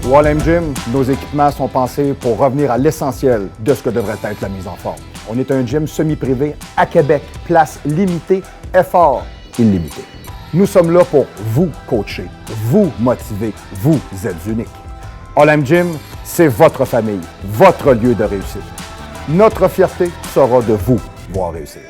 Wall Gym, nos équipements sont pensés pour revenir à l'essentiel de ce que devrait être la mise en forme. On est un gym semi-privé à Québec, place limitée, effort illimité. Nous sommes là pour vous coacher, vous motiver, vous êtes unique. All Gym, c'est votre famille, votre lieu de réussite. Notre fierté sera de vous voir réussir.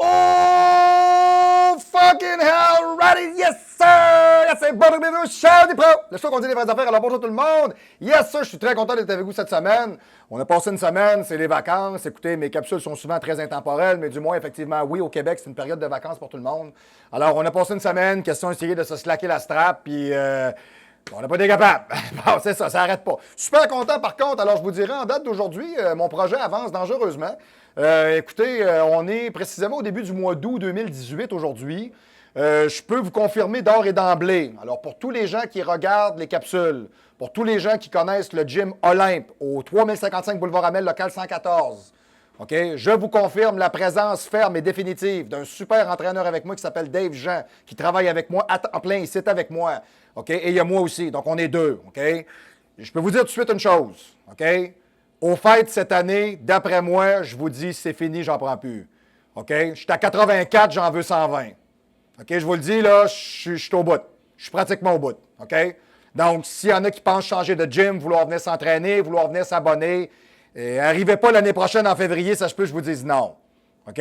Oh, fucking hell, ready, yes sir! Yes, c'est Bobby Bivo, chef des pros! Le show qu'on dit les vraies affaires, alors bonjour tout le monde! Yes sir, je suis très content d'être avec vous cette semaine. On a passé une semaine, c'est les vacances. Écoutez, mes capsules sont souvent très intemporelles, mais du moins, effectivement, oui, au Québec, c'est une période de vacances pour tout le monde. Alors, on a passé une semaine, question d'essayer de se slacker la strap, puis on n'a pas été capable. Bon, c'est ça n'arrête pas. Super content par contre, alors je vous dirais, en date d'aujourd'hui, mon projet avance dangereusement. Écoutez, on est précisément au début du mois d'août 2018 aujourd'hui. Je peux vous confirmer d'or et d'emblée. Alors, pour tous les gens qui regardent les capsules, pour tous les gens qui connaissent le gym Olympe au 3055 Boulevard Amel, local 114, OK, je vous confirme la présence ferme et définitive d'un super entraîneur avec moi qui s'appelle Dave Jean, qui travaille avec moi à temps plein ici avec moi. OK, et il y a moi aussi. Donc, on est deux. OK? Je peux vous dire tout de suite une chose. OK? Au fait, cette année, d'après moi, je vous dis, c'est fini, j'en prends plus. OK? Je suis à 84, j'en veux 120. OK? Je vous le dis, là, je suis au bout. Je suis pratiquement au bout. OK? Donc, s'il y en a qui pensent changer de gym, vouloir venir s'entraîner, vouloir venir s'abonner, arrivez pas l'année prochaine en février, ça se peut, je vous dise non. OK?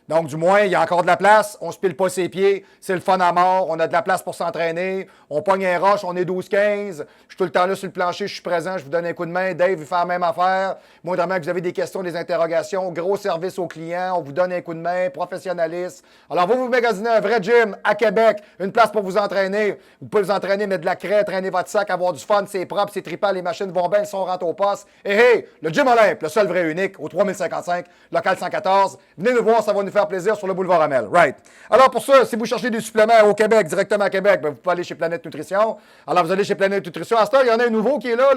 Donc, du moins, il y a encore de la place. On ne se pile pas ses pieds. C'est le fun à mort. On a de la place pour s'entraîner. On pogne un rush. On est 12-15. Je suis tout le temps là sur le plancher. Je suis présent. Je vous donne un coup de main. Dave, il fait la même affaire. Moi, vraiment, que vous avez des questions, des interrogations. Gros service aux clients. On vous donne un coup de main. Professionnaliste. Alors, vous magasiner un vrai gym à Québec. Une place pour vous entraîner. Vous pouvez vous entraîner, mettre de la craie, traîner votre sac, avoir du fun. C'est propre, c'est trippant. Les machines vont bien. Le son rentre au poste. Et hey, le gym Olympe, le seul vrai unique, au 3055, local 114. Venez nous voir. Ça va nous faire plaisir sur le boulevard Amel. Right. Alors, pour ça, si vous cherchez des suppléments au Québec, directement à Québec, bien, vous pouvez aller chez Planète Nutrition. Alors, vous allez chez Planète Nutrition. À ce temps, il y en a un nouveau qui est là,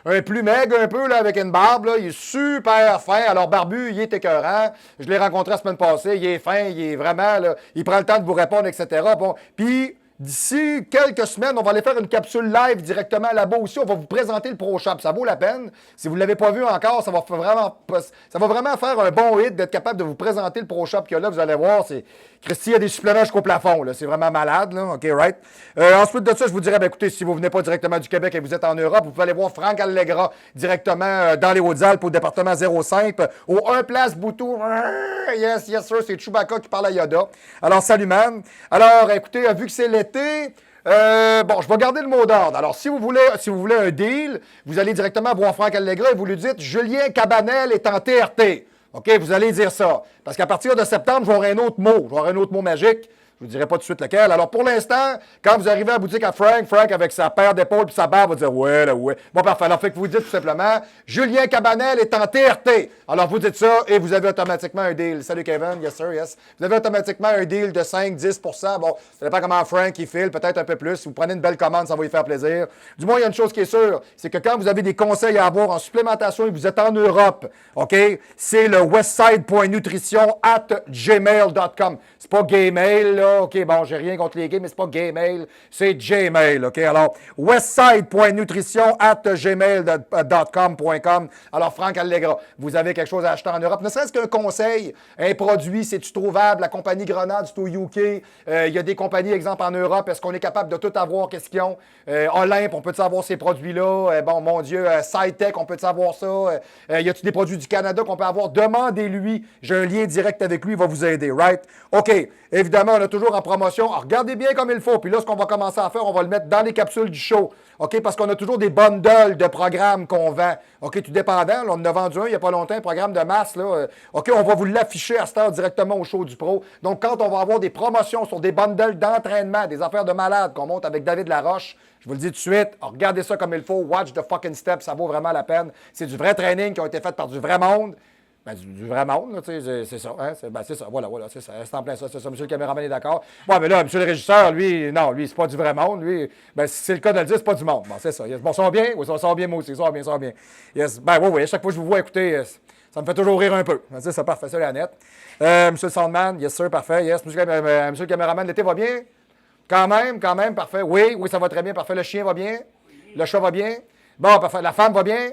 un plus maigre un peu, là, avec une barbe. Là. Il est super fin. Alors, barbu, il est écœurant. Je l'ai rencontré la semaine passée. Il est fin, il est vraiment, là, il prend le temps de vous répondre, etc. Bon, puis, d'ici quelques semaines, on va aller faire une capsule live directement là-bas aussi. On va vous présenter le Pro Shop. Ça vaut la peine. Si vous ne l'avez pas vu encore, ça va vraiment faire un bon hit d'être capable de vous présenter le Pro Shop qu'il y a là. Vous allez voir, Christy, il y a des suppléments jusqu'au plafond. Là. C'est vraiment malade. Là. OK, right? Ensuite de ça, je vous dirais, écoutez, si vous ne venez pas directement du Québec et vous êtes en Europe, vous pouvez aller voir Franck Allegra directement dans les Hautes-Alpes au département 05 au 1 Place Boutou. Yes, yes, sir. C'est Chewbacca qui parle à Yoda. Alors, salut, man. Alors, écoutez, vu que c'est l'été, je vais garder le mot d'ordre. Alors, si vous voulez un deal, vous allez directement voir Franck Allegra et vous lui dites « Julien Cabanel est en TRT ». OK, vous allez dire ça. Parce qu'à partir de septembre, je vais avoir un autre mot. Je vais avoir un autre mot magique. Je ne vous dirai pas tout de suite lequel. Alors, pour l'instant, quand vous arrivez à la boutique à Frank, avec sa paire d'épaules et sa barbe va dire « Ouais, là, ouais ». Bon, parfait. Alors, fait que vous dites tout simplement « Julien Cabanel est en TRT ». Alors, vous dites ça et vous avez automatiquement un deal. Salut, Kevin. Yes, sir, yes. Vous avez automatiquement un deal de 5-10 %. Bon, ça dépend comment Frank il file, peut-être un peu plus. Si vous prenez une belle commande, ça va lui faire plaisir. Du moins, il y a une chose qui est sûre, c'est que quand vous avez des conseils à avoir en supplémentation et que vous êtes en Europe, OK, c'est le westside.nutrition@gmail.com. C'est pas Gmail, là. OK, bon, j'ai rien contre les gays, mais c'est pas Gmail, c'est Gmail, OK? Alors, westside.nutrition@gmail.com. Alors, Franck Allegra, vous avez quelque chose à acheter en Europe, ne serait-ce qu'un conseil, un produit, c'est-tu trouvable? La compagnie Grenade, c'est au UK. Il y a des compagnies, exemple, en Europe, est-ce qu'on est capable de tout avoir? Qu'est-ce qu'ils ont? Olympe, on peut-tu avoir ces produits-là? Bon, mon Dieu, SciTech, on peut-tu avoir ça? Y a-t-il des produits du Canada qu'on peut avoir? Demandez-lui. J'ai un lien direct avec lui, il va vous aider, right? OK. Évidemment, on a toujours en promotion. Alors, regardez bien comme il faut. Puis là, ce qu'on va commencer à faire, on va le mettre dans les capsules du show. OK? Parce qu'on a toujours des bundles de programmes qu'on vend. OK? Tout dépendant. Là, on en a vendu un il n'y a pas longtemps, un programme de masse. Là. OK? On va vous l'afficher à cette heure directement au show du pro. Donc, quand on va avoir des promotions sur des bundles d'entraînement, des affaires de malades qu'on monte avec David Laroche, je vous le dis tout de suite, regardez ça comme il faut. Watch the fucking steps. Ça vaut vraiment la peine. C'est du vrai training qui a été fait par du vrai monde. Ben, du vrai monde, là, tu sais, c'est ça. Hein? C'est ça, voilà, c'est ça. C'est en plein ça, c'est ça. Monsieur le caméraman est d'accord. Ouais, mais là, monsieur le régisseur, lui, non, lui, c'est pas du vrai monde. Lui, ben, si c'est le cas de le dire, c'est pas du monde. Bon, c'est ça. Yes. Bon, ça va bien? Oui, ça va bien, moi aussi. Ça va bien, ça va bien. Yes. Ben, oui, à chaque fois que je vous vois écouter, ça me fait toujours rire un peu. C'est ça, parfait, ça, la nette. Monsieur le soundman, yes, sir, parfait. Yes, monsieur le caméraman, l'été va bien? Quand même, parfait. Oui, ça va très bien, parfait. Le chien va bien? Le chat va bien? Bon, parfait. La femme va bien?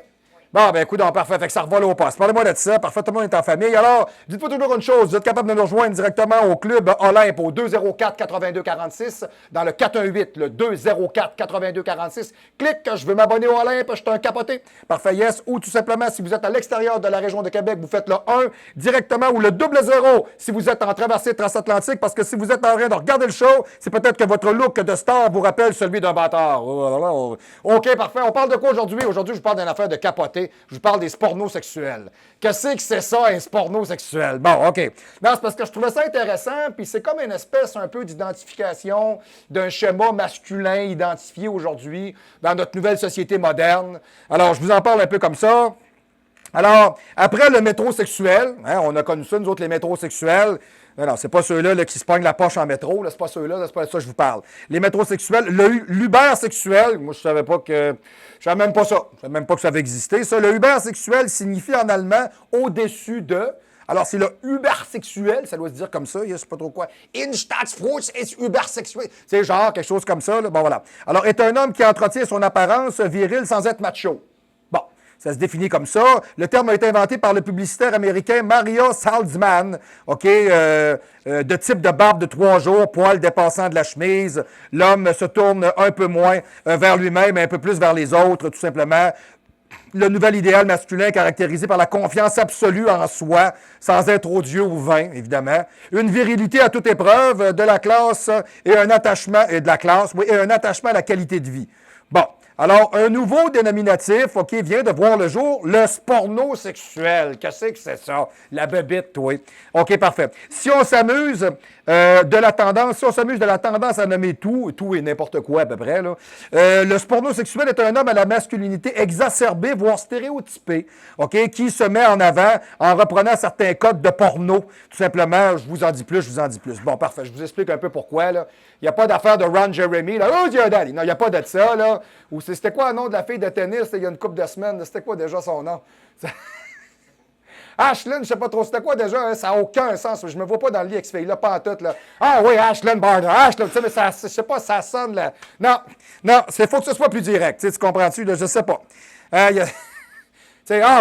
Bon, ben écoute, donc, parfait. Fait que ça revole au poste. Parlez-moi de ça. Parfait, tout le monde est en famille. Alors, dites-moi toujours une chose. Vous êtes capable de nous rejoindre directement au club Olympe au 204-8246 dans le 418, le 204-8246. Clique, je veux m'abonner au Olympe, je suis un capoté. Parfait, yes. Ou tout simplement, si vous êtes à l'extérieur de la région de Québec, vous faites le 1 directement ou le 00 si vous êtes en traversée transatlantique. Parce que si vous êtes en train de regarder le show, c'est peut-être que votre look de star vous rappelle celui d'un bâtard. OK, parfait. On parle de quoi aujourd'hui? Aujourd'hui, je vous parle d'une affaire de capoté. Je vous parle des spornos sexuels. Qu'est-ce que c'est ça, un sporno sexuel? Bon, OK. Non, c'est parce que je trouvais ça intéressant, puis c'est comme une espèce un peu d'identification d'un schéma masculin identifié aujourd'hui dans notre nouvelle société moderne. Alors, je vous en parle un peu comme ça. Alors, après le métrosexuel, hein, on a connu ça, nous autres, les métrosexuels. Non, c'est pas ceux-là là, qui se pognent la poche en métro, c'est pas ceux-là, c'est pas ça que je vous parle. Les métrosexuels, l'ubersexuel, moi je savais même pas ça, je savais même pas que ça avait existé. Ça, le ubersexuel signifie en allemand au-dessus de. Alors, c'est le ubersexuel, ça doit se dire comme ça, je sais pas trop quoi. Instagsfrucht ist ubersexuel. C'est genre quelque chose comme ça, là. Bon, voilà. Alors, est un homme qui entretient son apparence virile sans être macho. Bon. Ça se définit comme ça. Le terme a été inventé par le publicitaire américain Mario Salzman, OK, de type de barbe de 3 jours, poils dépassant de la chemise. L'homme se tourne un peu moins vers lui-même, un peu plus vers les autres, tout simplement. Le nouvel idéal masculin caractérisé par la confiance absolue en soi, sans être odieux ou vain, évidemment. Une virilité à toute épreuve, de la classe et un attachement, et un attachement à la qualité de vie. Bon. Alors, un nouveau dénominatif, OK, vient de voir le jour, le spornosexuel. Qu'est-ce que c'est ça? La bébite, oui. OK, parfait. Si on s'amuse de la tendance à nommer tout et n'importe quoi à peu près, là, le spornosexuel est un homme à la masculinité exacerbée, voire stéréotypée, OK, qui se met en avant en reprenant certains codes de porno. Tout simplement, je vous en dis plus. Bon, parfait, je vous explique un peu pourquoi, là. Il n'y a pas d'affaire de Ron Jeremy, là. Oh, Dieu daddy. Non, il n'y a pas de ça, là. Ou c'était quoi le nom de la fille de tennis, il y a une couple de semaines? C'était quoi déjà son nom? Ashlyn, je ne sais pas trop, c'était quoi déjà? Hein? Ça n'a aucun sens. Je ne me vois pas dans le lit avec ce fille-là, pas en tout, là. Ah oui, Ashlyn Barner, Ashlyn, tu sais, mais ça, je sais pas, ça sonne, là. Non, il faut que ce soit plus direct, tu comprends-tu, là? Je sais pas. Ah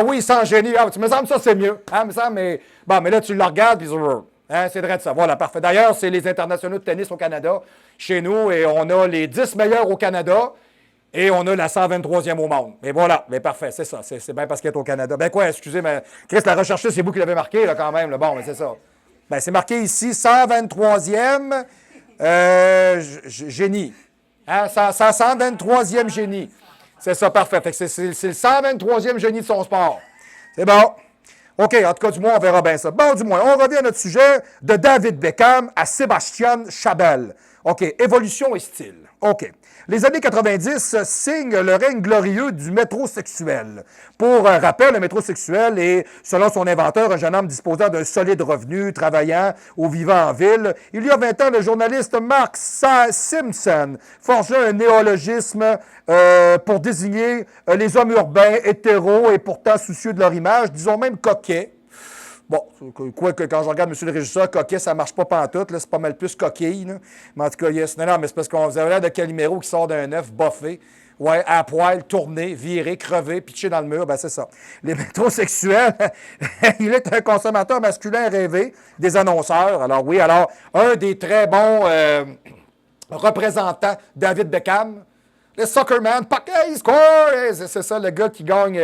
oui, sans génie, tu me sembles ça, c'est mieux. Hein, me semble, mais bon, mais là, tu le regardes, puis c'est vrai de ça. Voilà, parfait. D'ailleurs, c'est les internationaux de tennis au Canada, chez nous, et on a les 10 meilleurs au Canada, et on a la 123e au monde. Et voilà, mais parfait, c'est ça. C'est bien parce qu'elle est au Canada. Ben quoi, excusez, mais Chris l'a recherché, c'est vous qui l'avez marqué, là, quand même. Là. Bon, mais c'est ça. Ben, c'est marqué ici, 123e génie. Hein, 123e génie. C'est ça, parfait. Fait que c'est le 123e génie de son sport. C'est bon. OK, en tout cas, du moins, on verra bien ça. Bon, du moins, on revient à notre sujet de David Beckham à Sébastien Chabel. OK, évolution et style. OK. Les années 90 signent le règne glorieux du métrosexuel. Pour rappel, le métrosexuel est, selon son inventeur, un jeune homme disposant d'un solide revenu, travaillant ou vivant en ville. Il y a 20 ans, le journaliste Mark Simpson forgeait un néologisme pour désigner les hommes urbains, hétéros et pourtant soucieux de leur image, disons même coquets. Bon, quoique quand je regarde M. le régisseur, coquet, ça ne marche pas pantoute, là, c'est pas mal plus coquille. Là. Mais en tout cas, yes. Non, mais c'est parce qu'on vous avez l'air de Calimero qui sort d'un œuf boffé, ouais, à poil, tourné, viré, crevé, pitché dans le mur, ben c'est ça. Les métrosexuels, il est un consommateur masculin rêvé des annonceurs. Alors oui, un des très bons représentants, David Beckham, le soccerman, il score! C'est ça, le gars qui gagne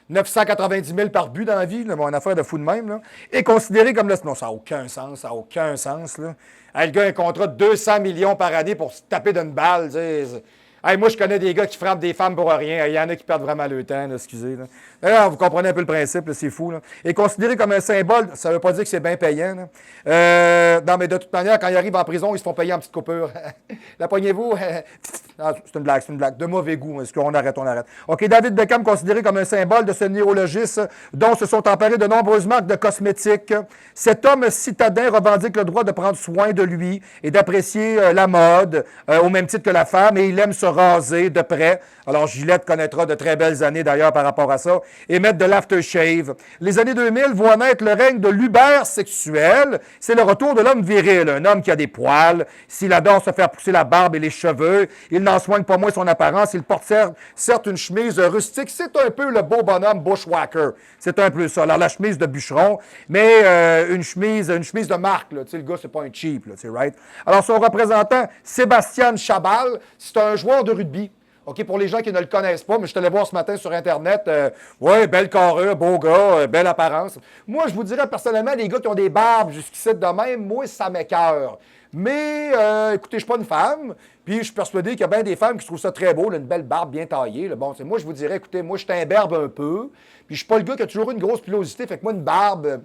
990 000 par but dans la vie, là, mon affaire de fou de même, là, est considéré comme le... Non, ça n'a aucun sens, là. Hey, le gars a un contrat de 200 millions par année pour se taper d'une balle, hey, moi, je connais des gars qui frappent des femmes pour rien. Il y en a qui perdent vraiment le temps, là, excusez. Là. Alors, vous comprenez un peu le principe, là, c'est fou. Là. Et considéré comme un symbole, ça ne veut pas dire que c'est bien payant. Là. Non, mais de toute manière, quand ils arrivent en prison, ils se font payer en petite coupure. La poignez-vous? Non, c'est une blague, c'est une blague. De mauvais goût. Est-ce qu'on arrête, on arrête. OK, David Beckham, considéré comme un symbole de ce neurologiste dont se sont emparés de nombreuses marques de cosmétiques. Cet homme citadin revendique le droit de prendre soin de lui et d'apprécier la mode, au même titre que la femme, et il aime se raser de près. Alors, Gillette connaîtra de très belles années, d'ailleurs, par rapport à ça, et mettre de l'aftershave. Les années 2000 voient naître le règne de l'ubersexuel. C'est le retour de l'homme viril, un homme qui a des poils. S'il adore se faire pousser la barbe et les cheveux, il n'en soigne pas moins son apparence. Il porte certes une chemise rustique. C'est un peu le beau bonhomme bushwhacker. C'est un peu ça. Alors, la chemise de bûcheron, mais une chemise de marque. Là. Tu sais, le gars, c'est pas un cheap. Là, right? Alors, son représentant, Sébastien Chabal, c'est un joueur de rugby. OK, pour les gens qui ne le connaissent pas, mais je suis allé voir ce matin sur Internet. Oui, belle carrure, beau gars, belle apparence. Moi, je vous dirais personnellement, les gars qui ont des barbes jusqu'ici de même, moi, ça m'écoeure. Mais, écoutez, je ne suis pas une femme, puis je suis persuadé qu'il y a bien des femmes qui trouvent ça très beau, là, une belle barbe bien taillée. Là. Bon, moi, je vous dirais, écoutez, moi, je t'imberbe un peu, puis je suis pas le gars qui a toujours eu une grosse pilosité, fait que moi, une barbe...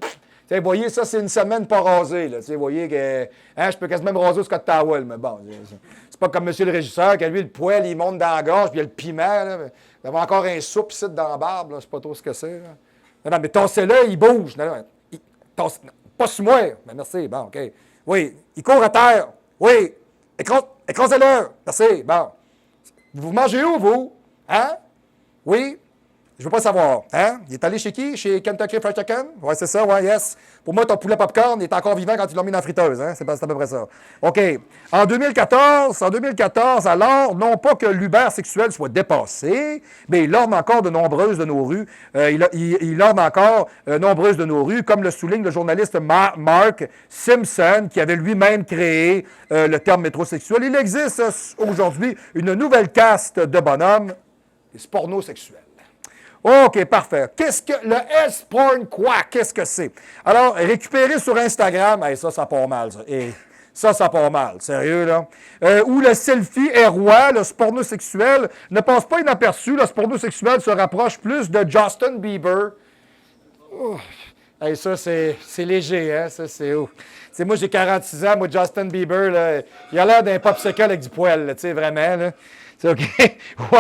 Vous voyez, ça, c'est une semaine pas rasée. Vous voyez que je peux quasiment me raser au Scott Towel, mais bon, c'est pas comme monsieur le régisseur, que lui, le poil, il monte dans la gorge, puis il y a le piment. Là. Il y avait encore un soupe ici dans la barbe, c'est pas trop ce que c'est. Non, mais tossez-le, il bouge. Non, pas sur moi. Mais merci, bon, OK. Oui, il court à terre. Oui, écrasez-le. Merci, bon. Vous mangez où, vous? Hein? Oui. Je veux pas savoir. Hein? Il est allé chez qui? Chez Kentucky Fried Chicken? Oui, c'est ça, oui, yes. Pour moi, ton poulet popcorn est encore vivant quand tu l'as mis dans la friteuse. Hein? C'est à peu près ça. OK. En 2014, alors, non pas que l'ubersexuel soit dépassé, mais il orne encore de nombreuses de nos rues. Il orne encore nombreuses de nos rues, comme le souligne le journaliste Mark Simpson, qui avait lui-même créé le terme métrosexuel. Il existe aujourd'hui une nouvelle caste de bonhommes, les pornosexuels. OK, parfait. Qu'est-ce que le S-porn, quoi? Qu'est-ce que c'est? Alors, récupérer sur Instagram, hey, ça part mal, ça. Et ça part mal, sérieux, là. Où le selfie est roi, le pornosexuel ne passe pas inaperçu. Le pornosexuel se rapproche plus de Justin Bieber. Hey, ça, c'est léger, hein? Ça, c'est ouf. T'sais, moi, j'ai 46 ans. Moi, Justin Bieber, là, il a l'air d'un popsicle avec du poil, tu sais, vraiment, là. OK? Ou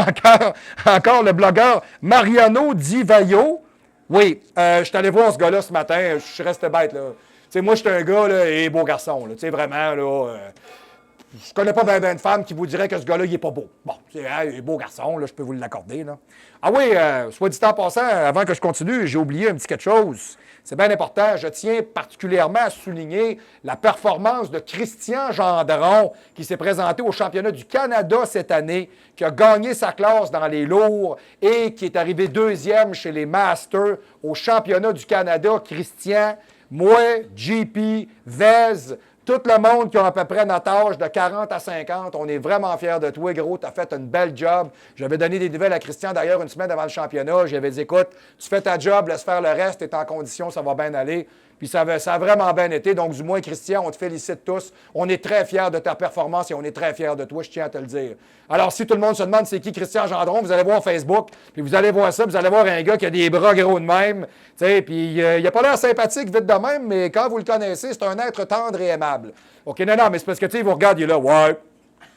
encore le blogueur Mariano Di Vaio. Oui, je suis allé voir ce gars-là ce matin. Je suis resté bête, là. Tu sais, moi, je suis un gars, là, et beau garçon, là. Tu sais, vraiment, là. Je connais pas bien de femmes qui vous diraient que ce gars-là, il est pas beau. Bon, c'est un beau garçon, là, je peux vous l'accorder, là. Ah oui, soit dit en passant, avant que je continue, j'ai oublié un petit quelque chose. C'est bien important. Je tiens particulièrement à souligner la performance de Christian Gendron, qui s'est présenté au championnat du Canada cette année, qui a gagné sa classe dans les lourds et qui est arrivé deuxième chez les Masters au championnat du Canada. Christian, moi, JP, Vez, tout le monde qui a à peu près notre âge de 40 à 50, on est vraiment fiers de toi, gros. Tu as fait une belle job. J'avais donné des nouvelles à Christian, d'ailleurs, une semaine avant le championnat. J'avais dit, écoute, tu fais ta job, laisse faire le reste, tu es en condition, ça va bien aller. Puis ça a vraiment bien été. Donc, du moins, Christian, on te félicite tous. On est très fiers de ta performance et on est très fiers de toi, je tiens à te le dire. Alors, si tout le monde se demande c'est qui Christian Gendron, vous allez voir Facebook, puis vous allez voir ça, vous allez voir un gars qui a des bras gros de même, tu sais, puis il a pas l'air sympathique vite de même, mais quand vous le connaissez, c'est un être tendre et aimable. OK, non, mais c'est parce que, tu sais, il vous regarde, il est là, ouais.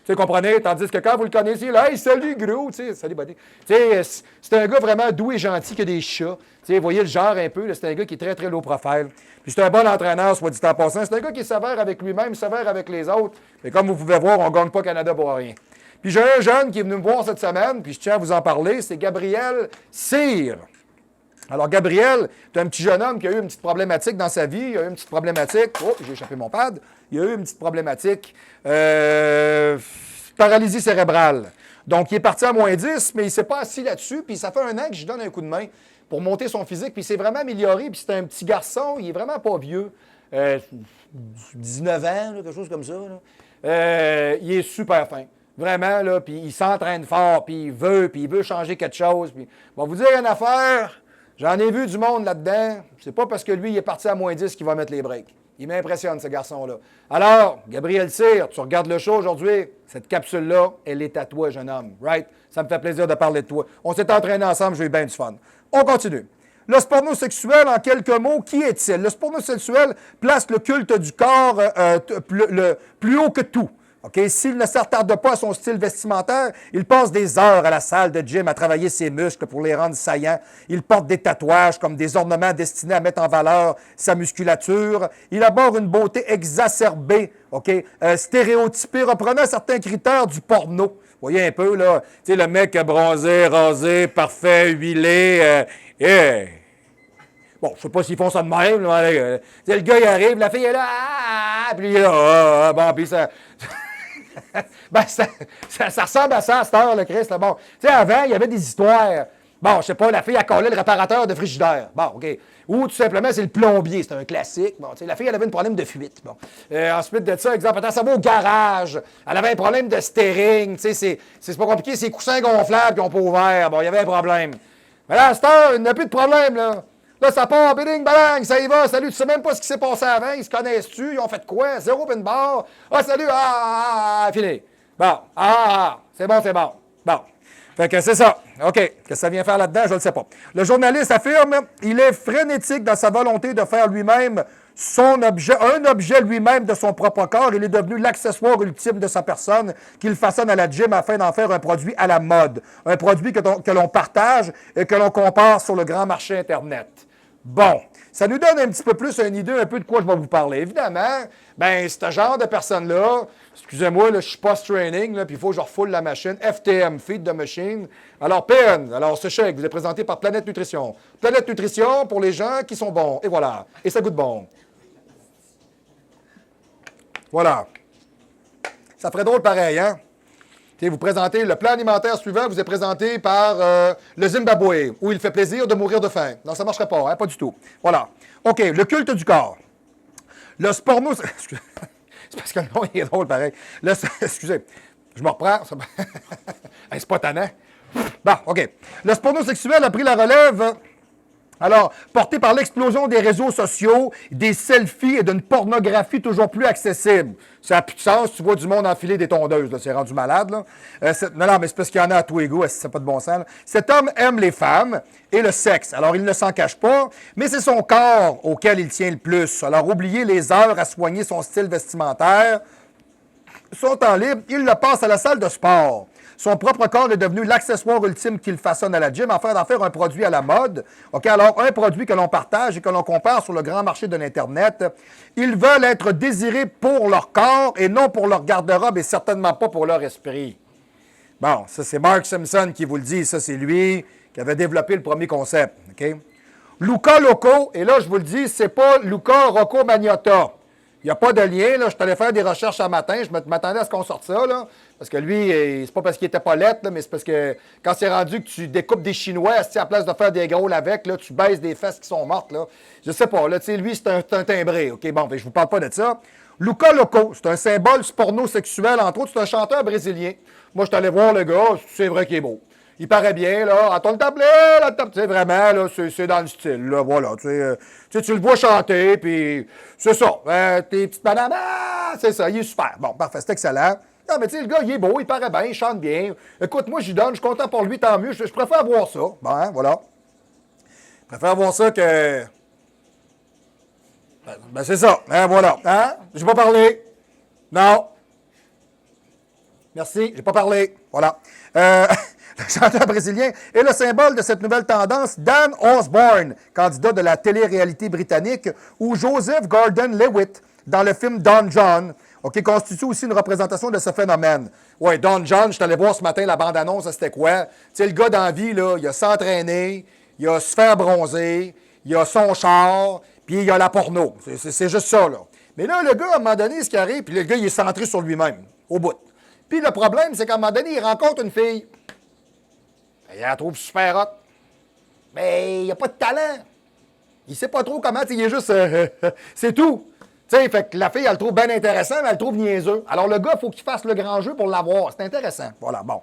Tu sais, comprenez? Tandis que quand vous le connaissez, là, hey, salut gros, tu sais, salut buddy. Tu sais, c'est un gars vraiment doux et gentil qui a des chats. Tu sais, vous voyez le genre un peu, c'est un gars qui est très, très low profile. Puis c'est un bon entraîneur, soit dit en passant. C'est un gars qui est sévère avec lui-même, sévère avec les autres. Mais comme vous pouvez voir, on ne gagne pas Canada pour rien. Puis j'ai un jeune qui est venu me voir cette semaine, puis je tiens à vous en parler, c'est Gabriel Cyr. Alors, Gabriel, c'est un petit jeune homme qui a eu une petite problématique dans sa vie. Il a eu une petite problématique. Oh, j'ai échappé mon pad. Il a eu une petite problématique. Paralysie cérébrale. Donc, il est parti à -10, mais il ne s'est pas assis là-dessus. Puis, ça fait un an que je lui donne un coup de main pour monter son physique. Puis, il s'est vraiment amélioré. Puis, c'est un petit garçon. Il est vraiment pas vieux. 19 ans, là, quelque chose comme ça. Il est super fin. Vraiment, là. Puis, il s'entraîne fort. Puis, il veut changer quelque chose. Puis, je vais vous dire une affaire. J'en ai vu du monde là-dedans. C'est pas parce que lui, il est parti à -10 qu'il va mettre les breaks. Il m'impressionne, ce garçon-là. Alors, Gabriel Cyr, tu regardes le show aujourd'hui. Cette capsule-là, elle est à toi, jeune homme. Right? Ça me fait plaisir de parler de toi. On s'est entraînés ensemble, j'ai eu bien du fun. On continue. Le pornosexuel, en quelques mots, qui est-il? Le pornosexuel place le culte du corps plus haut que tout. Okay? S'il ne s'attarde pas à son style vestimentaire, il passe des heures à la salle de gym à travailler ses muscles pour les rendre saillants. Il porte des tatouages comme des ornements destinés à mettre en valeur sa musculature. Il aborde une beauté exacerbée, stéréotypée, reprenant certains critères du porno. Vous voyez un peu, là, tu sais, le mec bronzé, rasé, parfait, huilé, Bon, je sais pas s'ils font ça de même. Le gars, il arrive, la fille est là, puis il est là, bon, puis ça... ben, ça ressemble à ça, à cette heure, le Christ. Là. Bon, tu sais, avant, il y avait des histoires. Bon, je sais pas, la fille a collé le réparateur de frigidaire. Bon, OK. Ou tout simplement, c'est le plombier. C'est un classique. Bon, tu sais, la fille, elle avait un problème de fuite. Bon. Ensuite de ça, exemple, attends, ça va au garage. Elle avait un problème de steering. Tu sais, c'est pas compliqué. C'est coussins gonflables qui n'ont pas ouvert. Bon, il y avait un problème. Mais là, à cette heure, il n'y a plus de problème, là. Là, ça part, bing, bang, ça y va, salut, tu sais même pas ce qui s'est passé avant, ils se connaissent-tu, ils ont fait quoi, zéro pin bar, salut, fini. Bon, c'est bon, Bon, fait que c'est ça. OK, qu'est-ce que ça vient faire là-dedans, je ne le sais pas. Le journaliste affirme, il est frénétique dans sa volonté de faire lui-même un objet lui-même de son propre corps. Il est devenu l'accessoire ultime de sa personne qu'il façonne à la gym afin d'en faire un produit à la mode. Un produit que l'on partage et que l'on compare sur le grand marché Internet. Bon, ça nous donne un petit peu plus une idée un peu de quoi je vais vous parler. Évidemment, ben ce genre de personne-là, excusez-moi, là, je suis post-training, puis il faut que je refoule la machine. FTM, Feed the Machine. Alors, PN, alors ce chèque vous est présenté par Planète Nutrition. Planète Nutrition pour les gens qui sont bons. Et voilà. Et ça goûte bon. Voilà. Ça ferait drôle pareil, hein? T'sais, vous présentez le plan alimentaire suivant, vous est présenté par le Zimbabwe, où il fait plaisir de mourir de faim. Non, ça ne marcherait pas, hein? Pas du tout. Voilà. OK, le culte du corps. Le sporno... C'est parce que le nom il est drôle pareil. Excusez, je me reprends. Hey, c'est pas tannant. Bon, OK. Le pornosexuel a pris la relève... Alors, porté par l'explosion des réseaux sociaux, des selfies et d'une pornographie toujours plus accessible. Ça n'a plus de sens, tu vois du monde enfiler des tondeuses, là, c'est rendu malade. Là. Non, mais c'est parce qu'il y en a à tous les goûts, c'est pas de bon sens. Là. Cet homme aime les femmes et le sexe. Alors, il ne s'en cache pas, mais c'est son corps auquel il tient le plus. Alors, oubliez les heures à soigner son style vestimentaire. Son temps libre, il le passe à la salle de sport. Son propre corps est devenu l'accessoire ultime qu'il façonne à la gym afin d'en faire un produit à la mode. OK, alors un produit que l'on partage et que l'on compare sur le grand marché de l'Internet. Ils veulent être désirés pour leur corps et non pour leur garde-robe et certainement pas pour leur esprit. Bon, ça c'est Mark Simpson qui vous le dit. Ça c'est lui qui avait développé le premier concept. OK? Luca Loco, et là je vous le dis, c'est pas Luca Rocco Magnotta. Il n'y a pas de lien, là. Je suis allé faire des recherches ce matin. Je m'attendais à ce qu'on sorte ça, là. Parce que lui, c'est pas parce qu'il était pas lettre, là, mais c'est parce que quand c'est rendu que tu découpes des Chinois, à place de faire des gros avec, là, tu baisses des fesses qui sont mortes, là. Je sais pas, là, tu sais, lui, c'est un timbré, OK? Bon, ben, je vous parle pas de ça. Luca Loco, c'est un symbole pornosexuel, entre autres, c'est un chanteur brésilien. Moi, je suis allé voir le gars, c'est vrai qu'il est beau. Il paraît bien, là. Attends le tablet, tu sais, vraiment, là, c'est dans le style, là, voilà. Tu le vois chanter, puis c'est ça. Tes petites madames, c'est ça, il est super. Bon, parfait, c'est excellent. Non, mais tu sais, le gars, il est beau, il paraît bien, il chante bien. Écoute, moi, j'y donne, je suis content pour lui, tant mieux. Je préfère voir ça. Bon, hein, voilà. Je préfère voir ça que... Ben, c'est ça, hein, voilà. Hein? J'ai pas parlé. Non. Merci, j'ai pas parlé. Voilà. Le chanteur brésilien est le symbole de cette nouvelle tendance. Dan Osborne, candidat de la télé-réalité britannique, ou Joseph Gordon-Levitt dans le film Don John, constitue aussi une représentation de ce phénomène. Oui, Don John, je suis allé voir ce matin la bande-annonce, c'était quoi? Tu sais, le gars dans la vie, là, il a s'entraîner, il a se faire bronzer, il a son char, puis il a la porno. C'est juste ça, là. Mais là, le gars, à un moment donné, ce qui arrive, puis le gars, il est centré sur lui-même, au bout. Puis le problème, c'est qu'à un moment donné, il rencontre une fille. Il la trouve super hot. Mais il n'a pas de talent. Il ne sait pas trop comment, il est juste... c'est tout. Tu sais, fait que la fille, elle le trouve bien intéressant, mais elle le trouve niaiseux. Alors le gars, il faut qu'il fasse le grand jeu pour l'avoir. C'est intéressant. Voilà, bon.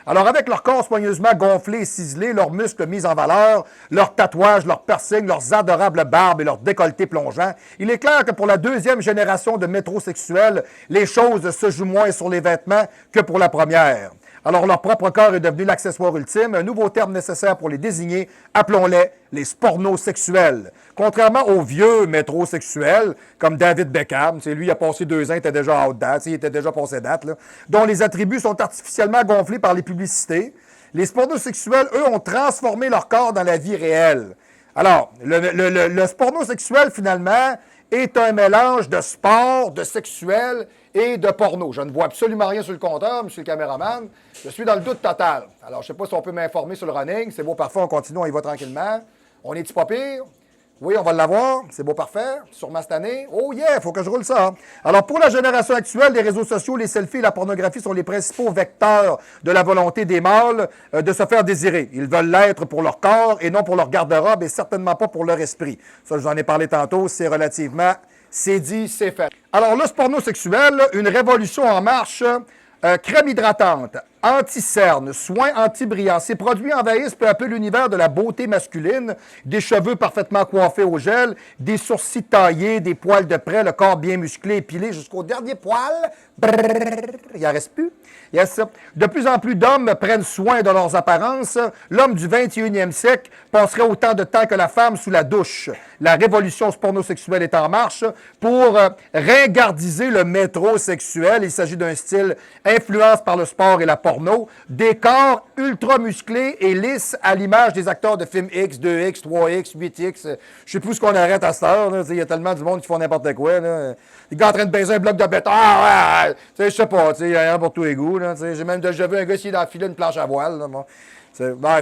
Alors avec leur corps soigneusement gonflé et ciselé, leurs muscles mis en valeur, leurs tatouages, leurs piercings, leurs adorables barbes et leurs décolletés plongeants, il est clair que pour la deuxième génération de métrosexuels, les choses se jouent moins sur les vêtements que pour la première. Alors, leur propre corps est devenu l'accessoire ultime, un nouveau terme nécessaire pour les désigner, appelons-les les spornosexuels. Contrairement aux vieux métrosexuels, comme David Beckham, lui, il a passé 2 ans, il était déjà out date, il était déjà passé date, là, dont les attributs sont artificiellement gonflés par les publicités, les spornosexuels, eux, ont transformé leur corps dans la vie réelle. Alors, le spornosexuel, finalement, est un mélange de sport, de sexuel et de porno. Je ne vois absolument rien sur le compteur, monsieur le caméraman. Je suis dans le doute total. Alors, je ne sais pas si on peut m'informer sur le running. C'est beau, parfait, on continue, on y va tranquillement. On est-tu pas pire? Oui, on va l'avoir. C'est beau, parfait. Sûrement cette année. Oh yeah, il faut que je roule ça. Alors, pour la génération actuelle, les réseaux sociaux, les selfies et la pornographie sont les principaux vecteurs de la volonté des mâles de se faire désirer. Ils veulent l'être pour leur corps et non pour leur garde-robe et certainement pas pour leur esprit. Ça, je vous en ai parlé tantôt, c'est relativement... C'est dit, c'est fait. Alors là, ce porno sexuel, une révolution en marche, crème hydratante, anti-cerne, soins anti-brillants. Ces produits envahissent peu à peu l'univers de la beauté masculine, des cheveux parfaitement coiffés au gel, des sourcils taillés, des poils de près, le corps bien musclé, épilé jusqu'au dernier poil. Brrr, il en reste plus. Yes. De plus en plus d'hommes prennent soin de leurs apparences. L'homme du 21e siècle passerait autant de temps que la femme sous la douche. La révolution pornosexuelle est en marche pour ringardiser le métrosexuel. Il s'agit d'un style influence par le sport et la porno. Des corps ultra musclés et lisses à l'image des acteurs de films X, 2X, 3X, 8X. Je ne sais plus ce qu'on arrête à cette heure. Il y a tellement du monde qui font n'importe quoi. Là. Les gars en train de baiser un bloc de béton. Ah, ouais, je sais pas. Il y a rien pour tous les goûts. J'ai même déjà vu un gars essayer d'enfiler une planche à voile. Là, bon.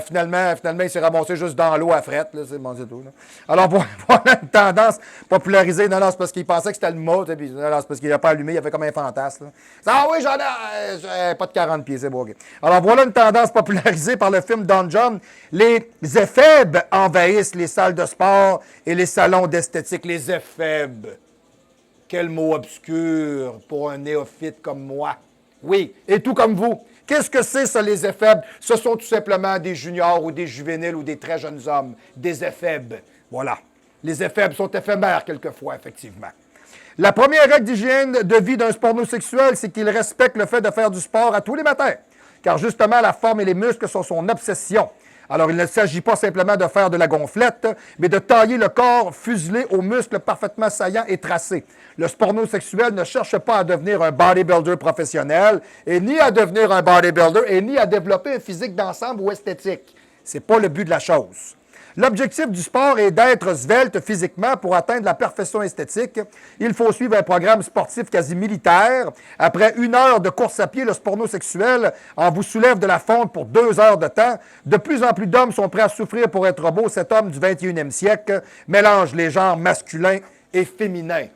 Finalement, il s'est ramassé juste dans l'eau à frette. Là, c'est tout. Là. Alors, voilà une tendance popularisée. Non, c'est parce qu'il pensait que c'était le mot. Puis, non, c'est parce qu'il n'a pas allumé. Il a fait comme un fantasme. Là. Ah oui, j'en ai pas de 40 pieds. C'est beau. Okay. Alors, voilà une tendance popularisée par le film Don John. Les éphèbes envahissent les salles de sport et les salons d'esthétique. Les éphèbes. Quel mot obscur pour un néophyte comme moi. Oui, et tout comme vous. Qu'est-ce que c'est, ça, les éphèbes? Ce sont tout simplement des juniors ou des juvéniles ou des très jeunes hommes. Des éphèbes. Voilà. Les éphèbes sont éphémères quelquefois, effectivement. La première règle d'hygiène de vie d'un spornosexuel, c'est qu'il respecte le fait de faire du sport à tous les matins. Car justement, la forme et les muscles sont son obsession. Alors, il ne s'agit pas simplement de faire de la gonflette, mais de tailler le corps fuselé aux muscles parfaitement saillants et tracés. Le spornosexuel ne cherche pas à devenir un bodybuilder professionnel, et ni à devenir un bodybuilder, et ni à développer un physique d'ensemble ou esthétique. C'est pas le but de la chose. L'objectif du sport est d'être svelte physiquement pour atteindre la perfection esthétique. Il faut suivre un programme sportif quasi militaire. Après 1 heure de course à pied, le spornosexuel en vous soulève de la fonte pour 2 heures de temps. De plus en plus d'hommes sont prêts à souffrir pour être beaux. Cet homme du 21e siècle mélange les genres masculins et féminins.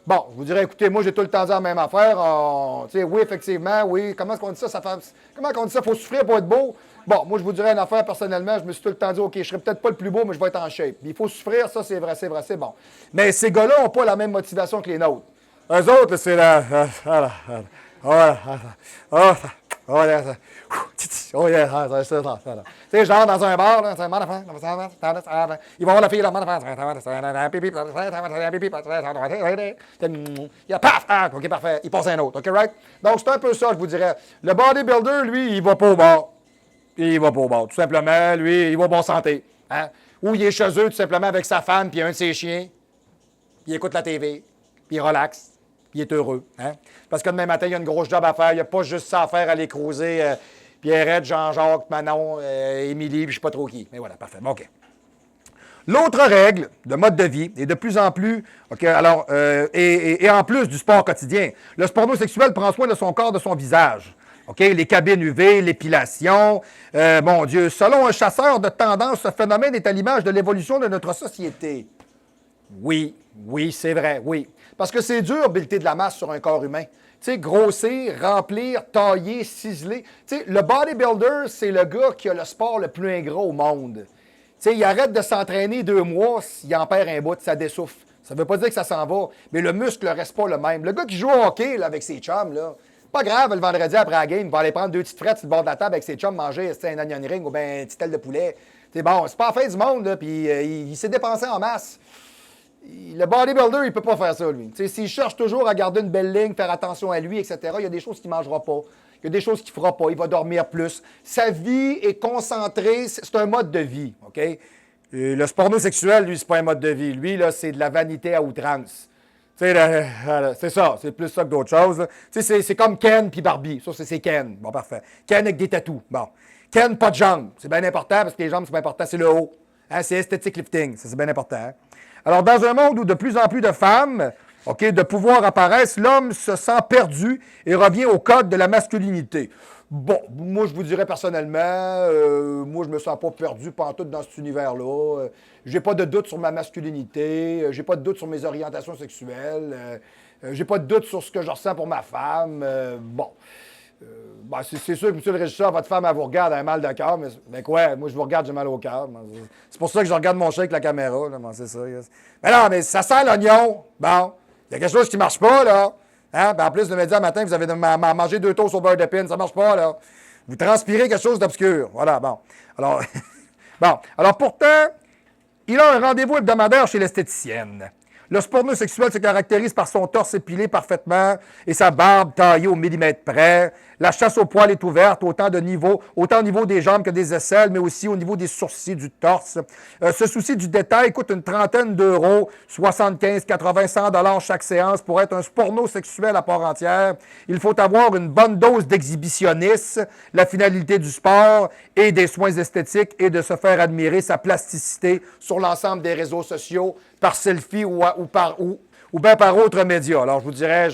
Bon, je vous dirais, écoutez, moi, j'ai tout le temps dit la même affaire. Oui, effectivement, oui. Comment est-ce qu'on dit ça? Comment on dit ça? Il faut souffrir pour être beau? Bon, moi, je vous dirais une affaire, personnellement, je me suis tout le temps dit, OK, je serai peut-être pas le plus beau, mais je vais être en shape. Il faut souffrir, ça, c'est vrai, c'est bon. Mais ces gars-là n'ont pas la même motivation que les nôtres. Eux autres, c'est la... Oh yeah, tu sais, genre dans un bar, là, ils vont voir la fille, là, il y a paf, OK, parfait, il passe un autre, OK, right? Donc, c'est un peu ça, je vous dirais. Le bodybuilder, lui, il va pas au bar. Il va pas au bar, tout simplement, lui, il va bon santé. Hein? Ou il est chez eux, tout simplement, avec sa femme, puis un de ses chiens, puis il écoute la TV, puis il relaxe. Il est heureux. Hein? Parce que demain matin, il y a une grosse job à faire. Il n'y a pas juste ça à faire, aller cruiser Pierrette, Jean-Jacques, Manon, Émilie, puis je ne sais pas trop qui. Mais voilà, parfait. Bon, OK. L'autre règle de mode de vie est de plus en plus, OK, alors, et en plus du sport quotidien, le spornosexuel prend soin de son corps, de son visage. OK, les cabines UV, l'épilation. Mon Dieu, selon un chasseur de tendance, ce phénomène est à l'image de l'évolution de notre société. Oui, c'est vrai, oui. Parce que c'est dur, builder de la masse sur un corps humain. Tu sais, grossir, remplir, tailler, ciseler. Tu sais, le bodybuilder, c'est le gars qui a le sport le plus ingrat au monde. Tu sais, il arrête de s'entraîner 2 mois, il en perd un bout, ça dessouffle. Ça ne veut pas dire que ça s'en va, mais le muscle ne reste pas le même. Le gars qui joue au hockey là, avec ses chums, là, pas grave, le vendredi après la game, il va aller prendre 2 petites frettes sur le bord de la table avec ses chums, manger un onion ring ou bien un petit aile de poulet. C'est bon, c'est pas la fin du monde, là, puis il s'est dépensé en masse. Le bodybuilder, il ne peut pas faire ça, lui. S'il cherche toujours à garder une belle ligne, faire attention à lui, etc., il y a des choses qu'il ne mangera pas. Il y a des choses qu'il ne fera pas. Il va dormir plus. Sa vie est concentrée. C'est un mode de vie, OK? Et le porno sexuel, lui, c'est pas un mode de vie. Lui, là, c'est de la vanité à outrance. C'est ça. C'est plus ça que d'autres choses. C'est comme Ken puis Barbie. Ça, c'est Ken. Bon, parfait. Ken avec des tatous. Bon. Ken, pas de jambes. C'est bien important parce que les jambes, c'est bien important. C'est le haut. Hein? C'est esthétique lifting. Ça, c'est bien important. Hein? Alors, dans un monde où de plus en plus de femmes, OK, de pouvoir apparaissent, l'homme se sent perdu et revient au code de la masculinité. Bon, moi, je vous dirais personnellement, moi, je me sens pas perdu pantoute dans cet univers-là. J'ai pas de doute sur ma masculinité. J'ai pas de doute sur mes orientations sexuelles. J'ai pas de doute sur ce que je ressens pour ma femme. Bon. Ben, c'est sûr que, monsieur le régisseur, votre femme, elle vous regarde, elle a mal de cœur, mais quoi? Moi, je vous regarde, j'ai mal au cœur. C'est pour ça que je regarde mon chat avec la caméra. Là, c'est ça. Yes. Mais non, mais ça sent l'oignon. Bon, il y a quelque chose qui ne marche pas, là. Hein? Ben, en plus, le média matin, vous avez mangé 2 toasts au beurre de pin. Ça ne marche pas, là. Vous transpirez quelque chose d'obscur. Voilà, bon. Alors, bon. Alors, pourtant, il a un rendez-vous hebdomadaire chez l'esthéticienne. Le porno sexuel se caractérise par son torse épilé parfaitement et sa barbe taillée au millimètre près. La chasse au poil est ouverte autant au niveau des jambes que des aisselles, mais aussi au niveau des sourcils du torse. Ce souci du détail coûte une trentaine d'euros, 75, 80, 100 $ chaque séance pour être un porno sexuel à part entière. Il faut avoir une bonne dose d'exhibitionnisme, la finalité du sport et des soins esthétiques et de se faire admirer sa plasticité sur l'ensemble des réseaux sociaux, par selfie ou bien par autres médias. Alors, je vous dirais,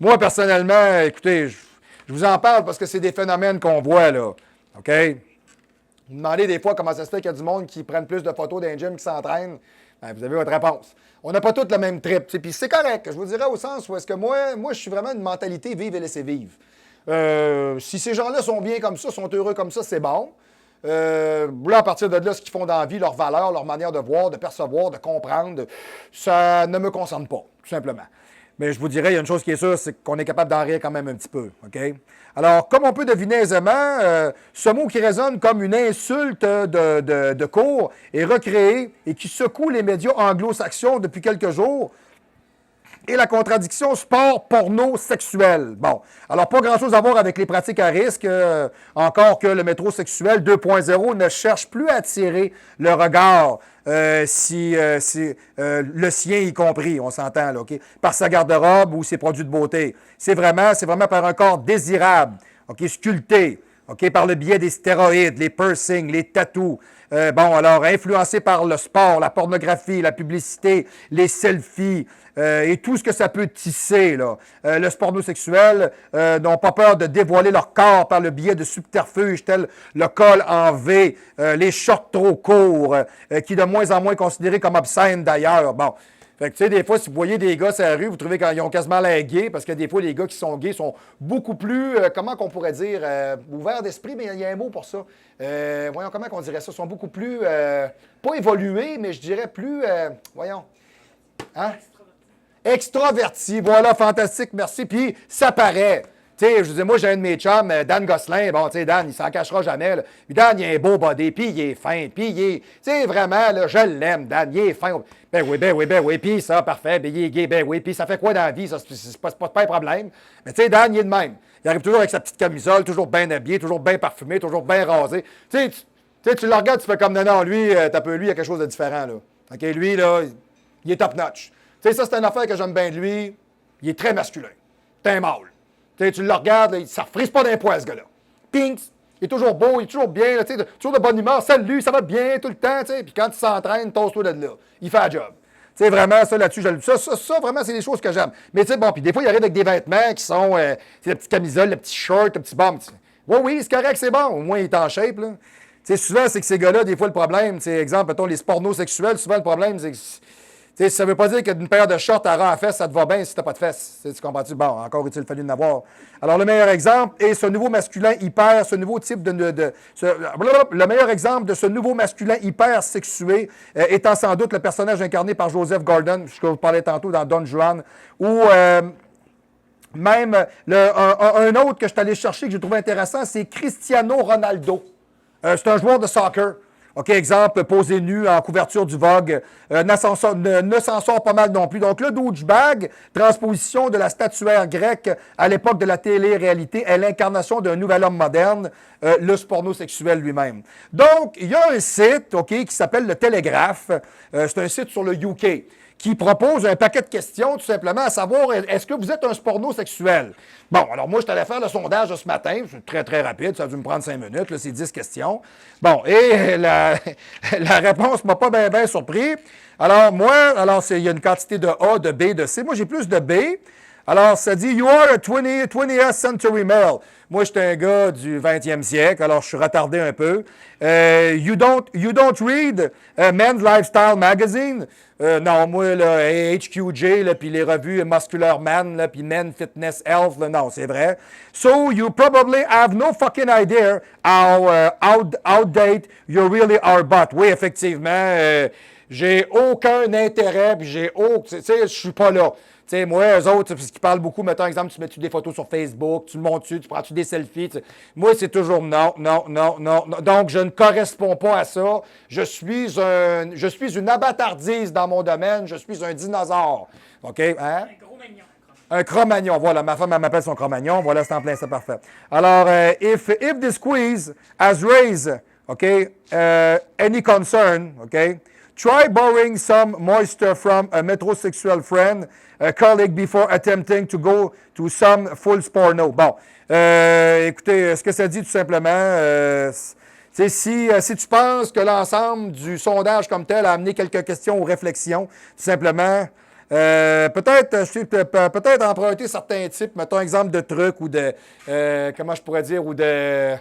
moi, personnellement, écoutez, je vous en parle parce que c'est des phénomènes qu'on voit, là. OK? Vous me demandez des fois comment ça se fait qu'il y a du monde qui prennent plus de photos d'un gym qui s'entraîne. Ben, vous avez votre réponse. On n'a pas tous le même trip. Puis c'est correct. Je vous dirais au sens où est-ce que moi, je suis vraiment une mentalité vive et laisser vivre. Si ces gens-là sont bien comme ça, sont heureux comme ça, c'est bon. Là, à partir de là, ce qu'ils font dans la vie, leurs valeurs, leur manière de voir, de percevoir, de comprendre, ça ne me concerne pas, tout simplement. Mais je vous dirais, il y a une chose qui est sûre, c'est qu'on est capable d'en rire quand même un petit peu. OK? Alors, comme on peut deviner aisément, ce mot qui résonne comme une insulte de cours est recréé et qui secoue les médias anglo-saxons depuis quelques jours. Et la contradiction sport, porno, sexuel. Bon, alors pas grand-chose à voir avec les pratiques à risque, encore que le métrosexuel 2.0 ne cherche plus à attirer le regard, le sien y compris, on s'entend, là, OK? Par sa garde-robe ou ses produits de beauté. C'est vraiment par un corps désirable, OK, sculpté, OK, par le biais des stéroïdes, les piercings, les tattoos. Alors, influencé par le sport, la pornographie, la publicité, les selfies et tout ce que ça peut tisser, là. Le porno sexuel n'ont pas peur de dévoiler leur corps par le biais de subterfuges tels le col en V, les shorts trop courts, qui de moins en moins considérés comme obscènes d'ailleurs. Bon. Fait que, tu sais, des fois, si vous voyez des gars sur la rue, vous trouvez qu'ils ont quasiment l'air gays, parce que des fois, les gars qui sont gays sont beaucoup plus, comment qu'on pourrait dire, ouverts d'esprit, mais il y a un mot pour ça. Voyons, comment qu'on dirait ça? Ils sont beaucoup plus, pas évolués, mais je dirais plus, voyons, hein? Extravertis. Voilà, fantastique, merci. Puis, ça paraît. Tu sais, je veux dire, moi, j'ai un de mes chums, Dan Gosselin. Bon, tu sais, Dan, il s'en cachera jamais. Là. Puis Dan, il a un beau body, puis il est fin, puis il est... Tu sais, vraiment, là, je l'aime, Dan, il est fin. Ben oui, puis ça, parfait, ben il est gay, ben oui, puis ça fait quoi dans la vie, ça, c'est pas un problème. Mais tu sais, Dan, il est de même. Il arrive toujours avec sa petite camisole, toujours bien habillé, toujours bien parfumé, toujours bien rasé. Tu sais, tu le regardes, tu fais comme, non, lui, lui, il y a quelque chose de différent, là. OK, lui, là, il est top-notch. Tu sais, ça, c'est une affaire que j'aime bien de lui. Il est très masculin. C'est un mâle. Tu le regardes, là, ça ne frise pas d'un poil, ce gars-là. Pinks, il est toujours beau, il est toujours bien, là, toujours de bonne humeur. Salut, ça va bien tout le temps. Puis quand il s'entraîne, tosse-toi de là. Il fait la job. C'est vraiment ça là-dessus. Ça, vraiment, c'est des choses que j'aime. Mais tu sais, bon, puis des fois, il arrive avec des vêtements qui sont la petite camisole, le petit short, le petit bas. Oui, c'est correct, c'est bon. Au moins, il est en shape. Là. Souvent, c'est que ces gars-là, des fois, le problème, exemple, mettons, les pornos sexuels, souvent, le problème, c'est que. Ça ne veut pas dire qu'une paire de shorts à ras à fesses, ça te va bien si tu n'as pas de fesses. Tu comprends-tu? Bon, encore il fallu en avoir. Alors, le meilleur exemple est ce nouveau masculin hyper, ce nouveau type le meilleur exemple de ce nouveau masculin hyper sexué étant sans doute le personnage incarné par Joseph Gordon, que je vous parlais tantôt dans Don Juan, ou même un autre que je suis allé chercher que j'ai trouvé intéressant, c'est Cristiano Ronaldo. C'est un joueur de soccer. OK, exemple, posé nu en couverture du Vogue, ne s'en sort pas mal non plus. Donc, le douchebag, transposition de la statuaire grecque à l'époque de la télé-réalité, est l'incarnation d'un nouvel homme moderne, le pornosexuel lui-même. Donc, il y a un site, OK, qui s'appelle le Télégraphe. C'est un site sur le UK qui propose un paquet de questions, tout simplement, à savoir, est-ce que vous êtes un pornosexuel? Bon, alors moi, je suis allé faire le sondage de ce matin. C'est très, très rapide. Ça a dû me prendre 5 minutes. Là, c'est 10 questions. Bon, et la réponse m'a pas bien surpris. Alors, moi, il y a une quantité de A, de B, de C. Moi, j'ai plus de B. Alors, ça dit « You are a 20th century male ». Moi, je suis un gars du 20e siècle, alors je suis retardé un peu. You don't read Men's Lifestyle Magazine? Non, moi, là, HQJ, là, puis les revues Muscular Man, là, puis Men Fitness Health, là, non, c'est vrai. So, you probably have no fucking idea how outdated you really are, but. Oui, effectivement, j'ai aucun intérêt, puis tu sais, je suis pas là. Tu sais, moi, eux autres, parce qu'ils parlent beaucoup, mettons, exemple, tu mets-tu des photos sur Facebook, tu le montes-tu, tu prends-tu des selfies? T'sais. Moi, c'est toujours non. Donc, je ne corresponds pas à ça. Je suis une abattardise dans mon domaine. Je suis un dinosaure. OK? Hein? Un Cro-Magnon. Un Cro-Magnon, voilà. Ma femme, elle m'appelle son Cro-Magnon. Voilà, c'est en plein, c'est parfait. Alors, if this quiz has raised, OK, any concern, OK, try borrowing some moisture from a metrosexual friend, a colleague before attempting to go to some full porno. Bon, écoutez, ce que ça dit tout simplement, si tu penses que l'ensemble du sondage comme tel a amené quelques questions ou réflexions, tout simplement, peut-être emprunter certains types, mettons exemple de trucs ou de, comment je pourrais dire, ou de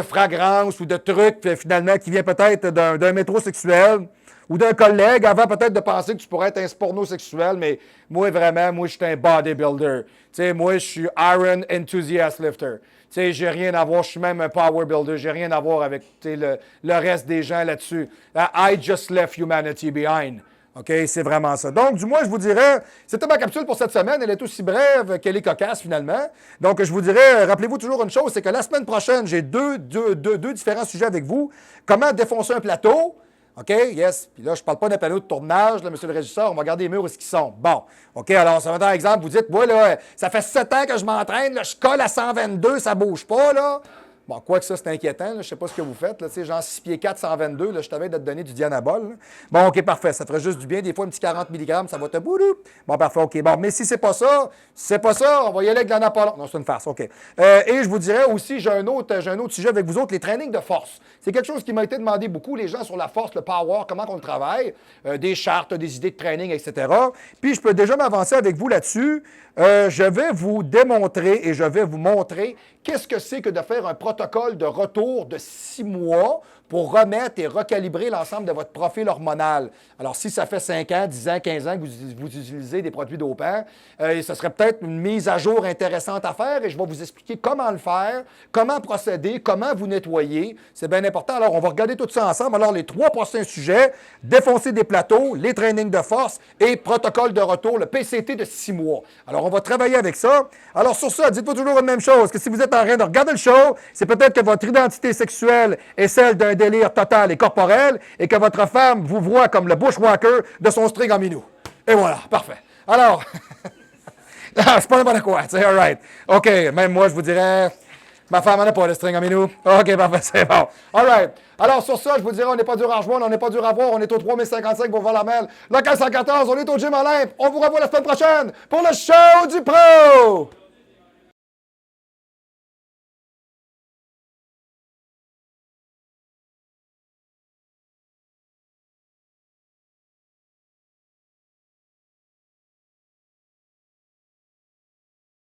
fragrances ou de trucs finalement qui vient peut-être d'un métrosexuel ou d'un collègue avant peut-être de penser que tu pourrais être un pornosexuel, mais moi vraiment, je suis un bodybuilder. Tu sais, moi je suis Iron Enthusiast Lifter. Tu sais, j'ai rien à voir, je suis même un power builder, j'ai rien à voir avec le reste des gens là-dessus. I just left humanity behind. OK, c'est vraiment ça. Donc, du moins, je vous dirais, c'était ma capsule pour cette semaine. Elle est aussi brève qu'elle est cocasse, finalement. Donc, je vous dirais, rappelez-vous toujours une chose, c'est que la semaine prochaine, j'ai deux différents sujets avec vous. Comment défoncer un plateau. OK, yes. Puis là, je ne parle pas d'un panneau de tournage, là, monsieur le régisseur, on va regarder les murs où ils sont. Bon, OK, alors, ça va être un exemple, vous dites, moi, là, ça fait 7 ans que je m'entraîne, là, je colle à 122, ça ne bouge pas, là. Bon, quoi que ça, c'est inquiétant. Là. Je ne sais pas ce que vous faites. Là, genre 6 pieds 4, 122. Là, je t'avais de te donner du Dianabol. Là. Bon, OK, parfait. Ça ferait juste du bien. Des fois, un petit 40 mg, ça va te boudou. Bon, parfait. OK. Bon, mais si c'est pas ça, on va y aller avec de l'anapollon. Non, c'est une farce. OK. Et je vous dirais aussi, j'ai un autre sujet avec vous autres, les trainings de force. C'est quelque chose qui m'a été demandé beaucoup, les gens sur la force, le power, comment on le travaille, des chartes, des idées de training, etc. Puis, je peux déjà m'avancer avec vous là-dessus. Je vais vous démontrer et je vais vous montrer qu'est-ce que c'est que de faire un protocole de retour de 6 mois pour remettre et recalibrer l'ensemble de votre profil hormonal. Alors, si ça fait 5 ans, 10 ans, 15 ans que vous utilisez des produits dopants, ce serait peut-être une mise à jour intéressante à faire et je vais vous expliquer comment le faire, comment procéder, comment vous nettoyer. C'est bien important. Alors, on va regarder tout ça ensemble. Alors, les 3 prochains sujets, défoncer des plateaux, les trainings de force et protocole de retour, le PCT de 6 mois. Alors, on va travailler avec ça. Alors, sur ça, dites-vous toujours la même chose, que si vous êtes en train de regarder le show, c'est peut-être que votre identité sexuelle est celle d'un délire total et corporel et que votre femme vous voit comme le bushwhacker de son string en minou. Et voilà, parfait. Alors, c'est pas n'importe quoi, tu sais, all right. OK, même moi, je vous dirais, ma femme n'en a pas de string en minou. OK, parfait, c'est bon. All right. Alors, sur ça, je vous dirais, on n'est pas dur à rejoindre, on n'est pas dur à voir, on est au 3055 pour voir la mail. Local 114, on est au Gym Olympe. On vous revoit la semaine prochaine pour le show du pro!